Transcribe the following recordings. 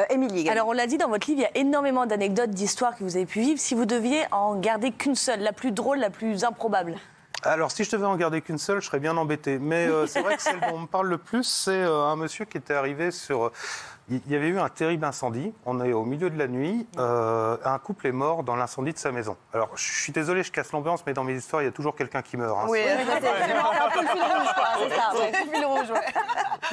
Émilie également. Alors, on l'a dit, dans votre livre, il y a énormément d'anecdotes, d'histoires que vous avez pu vivre. Si vous deviez en garder qu'une seule, la plus drôle, la plus improbable. Alors, si je devais en garder qu'une seule, je serais bien embêté. Mais c'est vrai que celle dont on me parle le plus, c'est un monsieur qui était arrivé sur... Il y avait eu un terrible incendie. On est au milieu de la nuit. Un couple est mort dans l'incendie de sa maison. Alors, je suis désolé, je casse l'ambiance, mais dans mes histoires, il y a toujours quelqu'un qui meurt. Hein. Oui, c'est un peu le fil rouge, quoi. C'est ça, ouais. Le fil rouge, ouais.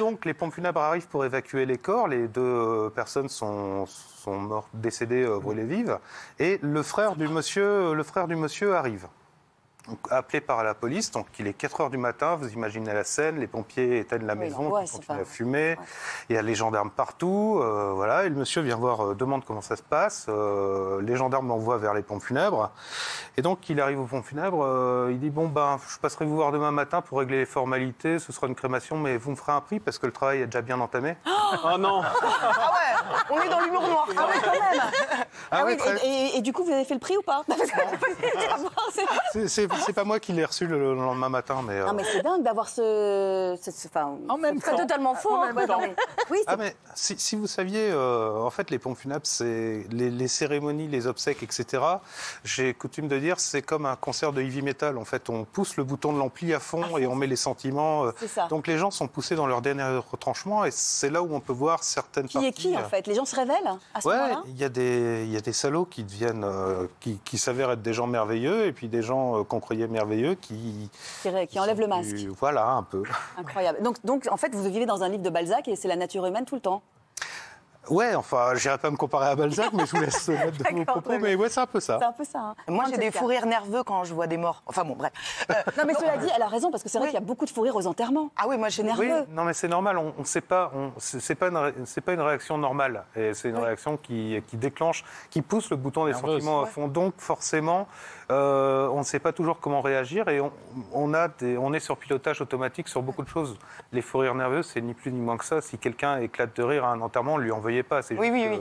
Donc, les pompes funèbres arrivent pour évacuer les corps. Les deux personnes sont mortes, décédées, brûlées vives. Et le frère du monsieur arrive. Donc, appelé par la police, donc il est 4 h du matin, vous imaginez la scène, les pompiers éteignent la maison, ils continuent à fumer, il y a les gendarmes partout, voilà, et le monsieur vient voir, demande comment ça se passe, les gendarmes l'envoient vers les pompes funèbres, et donc il arrive aux pompes funèbres, il dit bon ben je passerai vous voir demain matin pour régler les formalités, ce sera une crémation, mais vous me ferez un prix parce que le travail est déjà bien entamé. Oh non. Ah ouais, on est dans l'humour noir. Ah ouais, quand même. Ah oui, et du coup, vous avez fait le prix ou pas? C'est pas moi qui l'ai reçu le lendemain matin, mais... Non, mais c'est dingue d'avoir En même temps. C'est totalement faux. Hein, oui, ah, mais si vous saviez, en fait, les pompes funèbres, c'est les cérémonies, les obsèques, etc. J'ai coutume de dire, c'est comme un concert de heavy metal. En fait, on pousse le bouton de l'ampli à fond et on met les sentiments. Donc les gens sont poussés dans leur dernier retranchement et c'est là où on peut voir certaines parties... Qui est qui, en fait? Les gens se révèlent à ce moment-là? Il y a des salauds qui deviennent... qui s'avèrent être des gens merveilleux et puis des gens qu'on croyait merveilleux qui enlèvent le masque. Voilà, un peu. Incroyable. Donc, en fait, vous vivez dans un livre de Balzac et c'est la nature humaine tout le temps. Ouais, enfin, j'irai pas me comparer à Balzac, mais je vous laisse mettre de vos propos. Mais ouais, c'est un peu ça. C'est un peu ça. Hein. Moi, j'ai des fous rires nerveux quand je vois des morts. Enfin bon, bref. Non, mais cela dit, elle a raison, parce que c'est vrai qu'il y a beaucoup de fous rires aux enterrements. Ah oui, moi, j'ai nerveux. Oui, non, mais c'est normal. On sait pas. C'est pas une réaction normale. Et c'est une réaction qui déclenche, qui pousse le bouton des sentiments à fond. Donc, forcément, on ne sait pas toujours comment réagir. Et on est sur pilotage automatique sur beaucoup de choses. Les fous rires nerveux, c'est ni plus ni moins que ça. Si quelqu'un éclate de rire à un enterrement, ne lui en veuillez pas. C'est oui.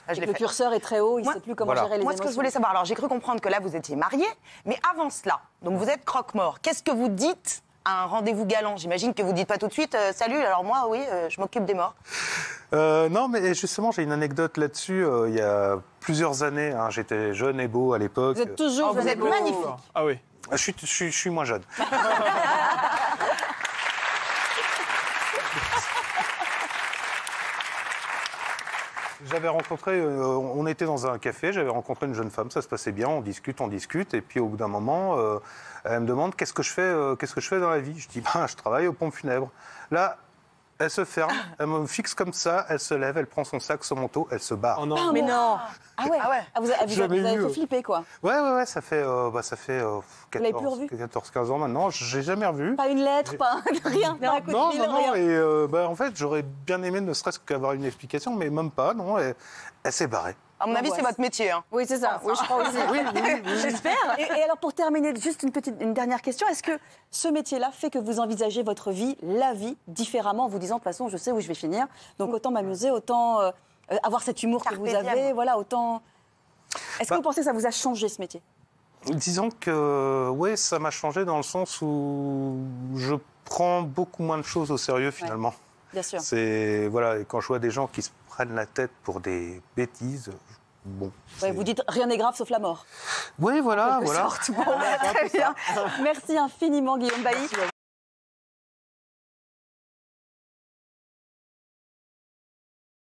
Le curseur est très haut, il ne sait plus comment gérer les émotions. Moi, ce que je voulais savoir, alors j'ai cru comprendre que là, vous étiez mariés, mais avant cela, donc vous êtes croque-mort. Qu'est-ce que vous dites à un rendez-vous galant? J'imagine que vous ne dites pas tout de suite « Salut, alors moi, oui, je m'occupe des morts ». Non, mais justement, j'ai une anecdote là-dessus. Il y a plusieurs années, hein, j'étais jeune et beau à l'époque. Vous êtes toujours vous êtes magnifique. Ah oui. Je suis moins jeune. J'avais rencontré, on était dans un café, j'avais rencontré une jeune femme, ça se passait bien, on discute, et puis au bout d'un moment, elle me demande qu'est-ce que je fais dans la vie. Je dis, je travaille aux pompes funèbres. Là, elle se ferme, elle me fixe comme ça, elle se lève, elle prend son sac, son manteau, elle se barre. Oh non. Mais non. Ah ouais. Vous avez fait flipper, quoi. Ouais, ça fait 14-15 ans maintenant, j'ai jamais revu. Pas une lettre, pas rien. Non, et en fait, j'aurais bien aimé ne serait-ce qu'avoir une explication, mais même pas, non, elle s'est barrée. À mon avis, c'est votre métier. Hein. Oui, c'est ça. Oui, je crois aussi. Oui. J'espère. Et alors, pour terminer, juste une dernière question. Est-ce que ce métier-là fait que vous envisagez votre vie, la vie, différemment, en vous disant, de toute façon, je sais où je vais finir, donc autant m'amuser, autant avoir cet humour que vous avez, voilà, autant... Est-ce que vous pensez que ça vous a changé, ce métier? Disons que, oui, ça m'a changé dans le sens où je prends beaucoup moins de choses au sérieux, finalement. Bien sûr. Voilà, et quand je vois des gens qui se prennent la tête pour des bêtises, bon... Vous dites rien n'est grave sauf la mort. Oui, voilà. Très bien. Merci infiniment, Guillaume Bailly.